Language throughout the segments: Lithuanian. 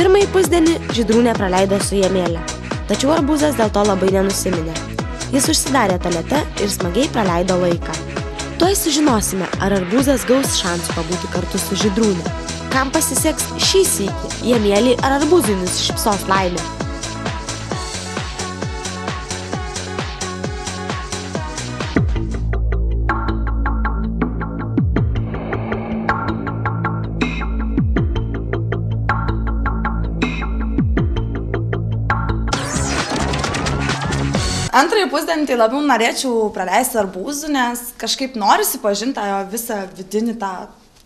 Pirmąjį pusdienį Žydrūnė praleido su Jamėle, tačiau Arbūzas dėl to labai nenusiminė. Jis užsidarė tualete ir smagiai praleido laiką. Tuoj sužinosime, ar Arbūzas gaus šansų pabūti kartu su Žydrūne. Kam pasiseks šį sykį, Jamėlei ar Arbūzui nusišypsos laimė? Antrąjį pusdienį tai labiau norėčiau praleisti Arbūzu, nes kažkaip norisi pažinti tą jo visą vidinį tą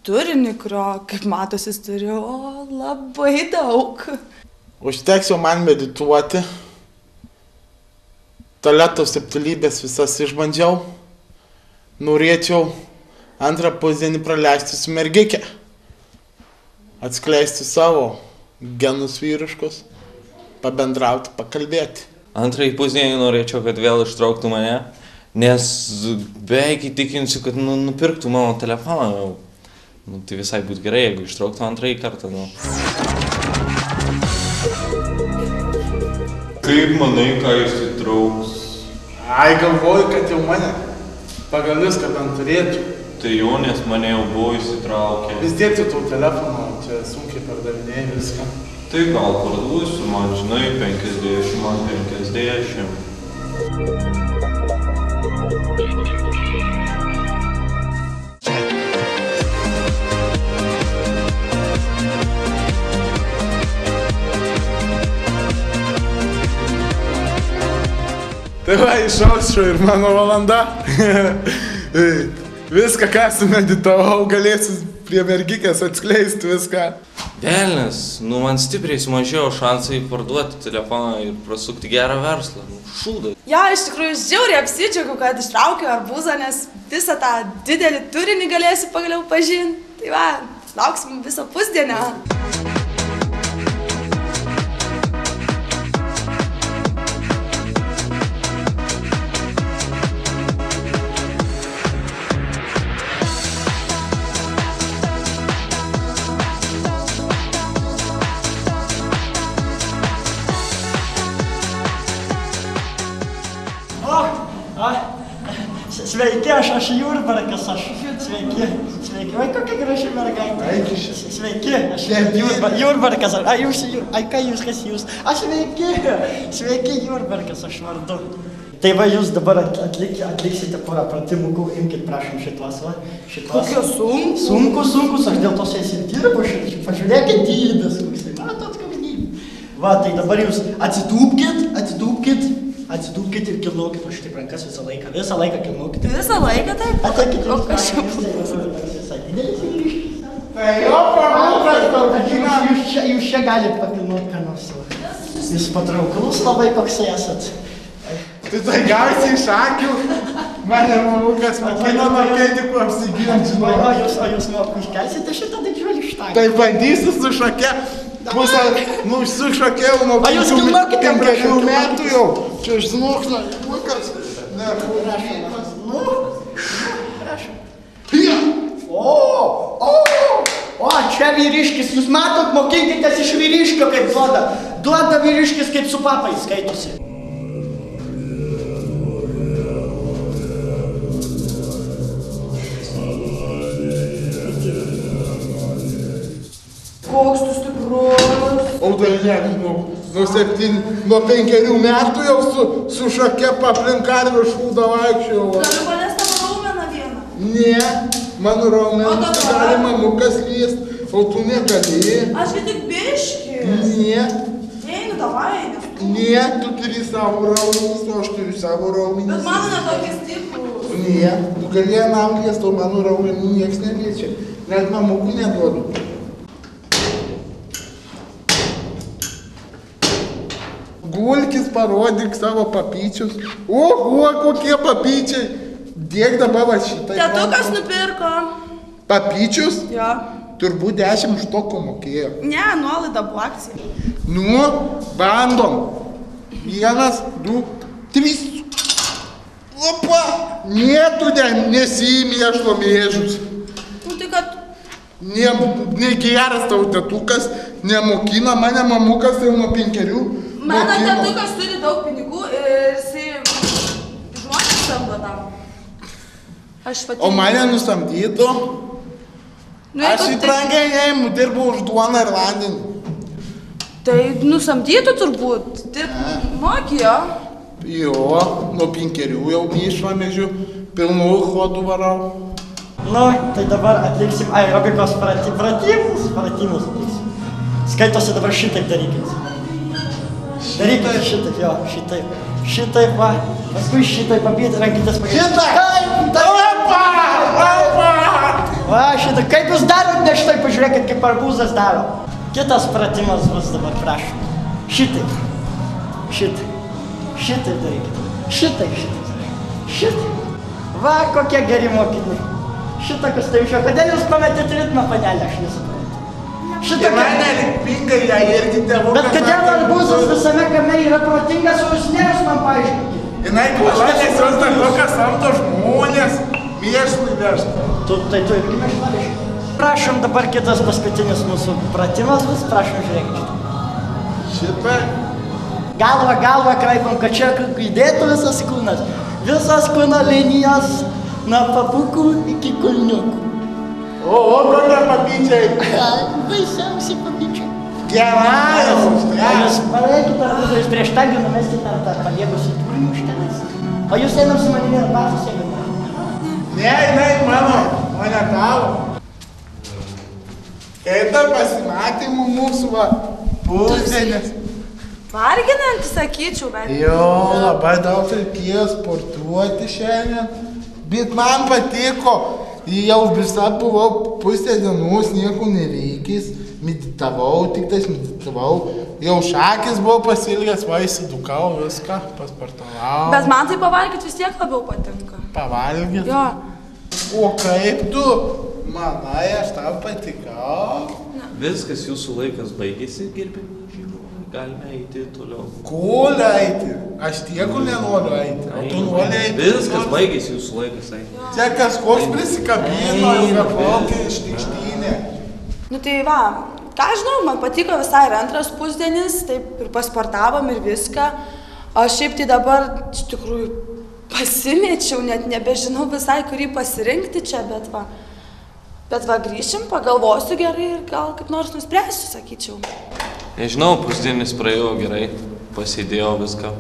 turinį, kurio, kaip matosi, jis turi labai daug. Užteks jau man medituoti. Tualeto subtilybės visas išbandžiau. Norėčiau antrą pusdienį praleisti su mergike. Atskleisti savo genus vyriškus, pabendrauti, pakalbėti. Antrąjį pusdienį norėčiau, kad vėl ištrauktų mane, nes beveik įtikinsiu, kad nupirktų mano telefoną. Tai visai būtų gerai, jeigu ištrauktų antrąjį kartą. Kaip manai, ką jis įtrauks? Ai, galvoju, kad jau mane pagal viską bent turėtų. Tai jau, nes mane jau buvo įsitraukę. Vis tiek tu tau telefoną, čia sunkiai pardavinėjai viską. Tai gal parduosiu, man žinai, 50, man 50. Tai va, išaušo ir mano valanda. Viską, ką sumeditavau, galėsiu prie mergikės atskleisti viską. Velnias, man stipriai sumažėjo šansai parduoti telefoną ir prasukti gerą verslą. Šūdai. Ja, iš tikrųjų, žiauriai apsidžiaugiu, kad ištraukiau Arbūzą, nes visą tą didelį turinį galėsiu pagaliau pažinti. Tai va, lauksim visą pusdienę. Sveiki, aš Jurbarkas, sveiki. Oi, kokia graži mergaitė. Sveiki, aš Jurbarkas, ką jūs, kas jūs? Aš sveiki Jurbarkas, aš vardu. Tai va, jūs dabar atliksite porą pratimų, imkite, prašom, šitos, va. Kokio sunkus? Sunkus, aš dėl to su jais ir dirbu, pažiūrėkit dydis, koks tai, matot, koks dydis. Va, tai dabar jūs atsidūpkit ir kilnokit už taip rankas visą laiką kilnokit. Visą laiką taip? Atakit o kas čia bus? Visai didelis vyriškis. Tai jo, Jūs čia galite pakilnoti ką nors. Jūs patrauklus labai koksai esat. Tai gausi iš akių. Mane mamukas makino nuo pėdikų apsigint, žinau. O jūs iškelsite šitą didžiulį štangą. Tai bandysiu su šake. Su šakėjau nuo 5 metų jau. Čia žinokna, Lukas. Prašom. O, čia vyriškis. Jūs matot, mokinkitės iš vyriškio, kaip duoda. Duoda vyriškis, kaip su papai skaitosi. Koks tu stiprus. O tai nežinau, nuo 5 metų jau su šake aplink karvių šūdą vaikščiau. Galiu paliesti tavo raumeną vieną? Ne, mano raumenas tai gali mamukas liest, o tu negali. Aš tik biškis. Ne. Einu, davai. Ne, tu turi savo raumenis, o aš turiu savo raumenis. Bet mano netokie stiprus. Ne, tu gali anam liest, o mano raumenų nieks neliečia. Net mamukų neduodu. Gulkis, parodyk savo papyčius. Oho, kokie papyčiai. Dėk dabar va šitai. Tėtukas nupirko. Papyčius? Jo. Turbūt 10 štokų mokėjo. Ne, nuolaida buvo akcija. Nu, bandom. 1, 2, 3. Opa! Ne, tu nesiimi mėšlo mėžus. Nu tai kad... Ne geras tau tėtukas, nemokina, mane mamukas jau nuo 5. Mano tėtukas turi daug pinigų ir jisai žmonės samdo tam. O mane nusamdytų? Aš į brangiai neimu, dirbu už duoną ir vandenį. Tai nusamdytų turbūt, moki jo. Jo, nuo 5 jau neišvamežiu, pilnų hodų varau. Nu, tai dabar atliksim aerobikos pratimus atliksim. Skaitosi dabar šitaip darykit. Darykite šitaip, jo, šitaip. Šitaip, va. Paskui šitaip papėti, rankytės pakėti. Šitaip! Va, šitaip. Kaip jūs darot, ne šitaip, pažiūrėkit, kaip arbūzas daro. Kitas pratimas bus dabar, prašom. Šitaip. Šitaip darykit. Šitaip. Va, kokie geri mokiniai. Šitakas tai iš jo. Kodėl jūs pametėt ritmą, panelė, aš nesuprantu. Tai mane likpingai ją irgi tėvukas. Bet kodėl arbūzas visame kame yra protingas, o jūs ne jūs man paaiškinkite? Jinai pažadės jos dar tokias samto žmonės, mėšlai vežta. Tai tu irgi mėšlai vežta. Prašom dabar kitas paskutinis mūsų pratimas bus, prašom žiūrėkite. Šitą? Galva kraipam, kad čia įdėtų visas kūnas. Visas kūno linijos nuo papukų iki kulniukų. O, kokie papyčiai? Baisiausiai papyčiai. Gerai, Jūs pareikite arbūzą, jūs prieš tagį numeskite tą paliegusį turinį už tenais. O jūs einam su manimi ir pasus jeigu. Ne, mano, o ne tavo. Eita pasimatymų mūsų va, pusdienis. Varginantis, sakyčiau, bet... Jo, labai daug reikėjo sportuoti šiandien, bet man patiko. Jau visą buvau pusę dienos, nieko neveikęs, meditavau, jau šakis buvau pasilgęs, va įsidukau viską, paspartavau. Bet man tai pavalgyti vis tiek labiau patinka. Pavalgyti? Jo. O kaip tu? Manai, aš tau patikau. Viskas, jūsų laikas baigėsi, gerbimi žiūrovai, galime eiti toliau. Kur eiti? Aš tiek nenoriu eiti, o tu nori eiti. Viskas baigėsi, jūsų laikas eiti. Čia kažkoks prisikabino, jau beplaukė iš tikštynė. Nu tai va, ką žinau, man patiko visai ir antras pusdienis, taip ir pasportavom ir viską. Aš šiaip tai dabar iš tikrųjų pasimečiau, net nebežinau visai, kurį pasirinkti čia, bet va grįšim, pagalvosiu gerai ir gal kaip nors nuspręsiu, sakyčiau. Nežinau, pusdienis praėjo gerai, pasėdėjo viską.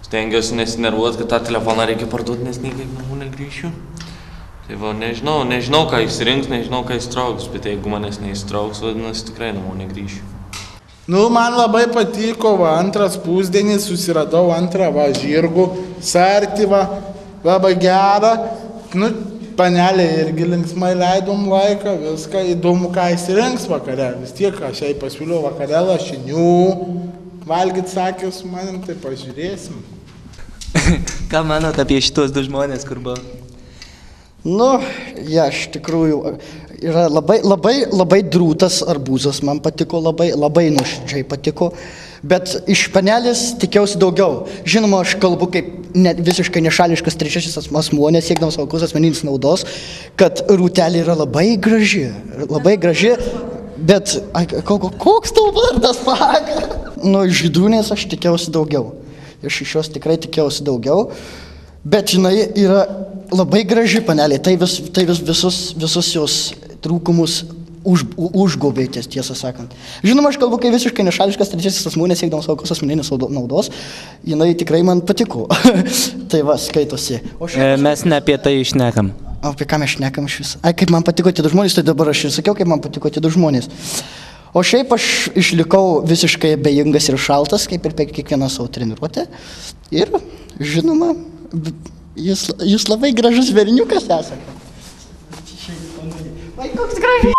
Stengiuosi nesinervuoti, kad tą telefoną reikia parduoti, nes niekaip namo negrįšiu. Tai va, nežinau, ką įsirinks, nežinau, ką įstrauks, bet jeigu manęs neįstrauks, vadinasi, tikrai namo negrįšiu. Nu, man labai patiko, va, antras pusdienis, susiradau antrą, va, žirgų, sartį, va, labai gerą. Nu, panelė irgi linksmai leidom laiką, viską įdomu, ką įsirinks vakare. Vis tiek aš jai pasiūliau vakare lašinių, valgyt sakė su manim, tai pažiūrėsim. Ką manot apie šitos du žmonės, kur buvo? Nu, iš tikrųjų, yra labai drūtas arbūzas, man patiko, labai nuoširdžiai patiko, bet iš panelės tikėjausi daugiau. Žinoma, aš kalbu kaip visiškai nešališkas trečiasis asmuo, nesiekdamas jokios asmeninės naudos, kad Rūtelė yra labai graži, bet koks tau vardas, Paga? Nu, iš Žydrūnės aš tikėjausi daugiau, iš jos tikrai tikėjausi daugiau, bet jinai yra labai graži panelė, tai visus jos trūkumus užgobėtės, tiesą sakant. Žinoma, aš kalbu, kai visiškai nešališkas trečiasis asmuo, nesiekdamas jokios asmeninės naudos, jinai tikrai man patiko. Tai va, skaitosi. Mes ne apie tai išnekam. O apie ką mes šnekam iš vis? Ai, kaip man patiko tie du žmonės, tai dabar aš ir sakiau, kaip man patiko tie du žmonės. O šiaip aš išlikau visiškai abejingas ir šaltas, kaip ir kiekvieną savo treniruotę. Ir, žinoma, jūs labai gražus berniukas esate. Vai, koks gražus.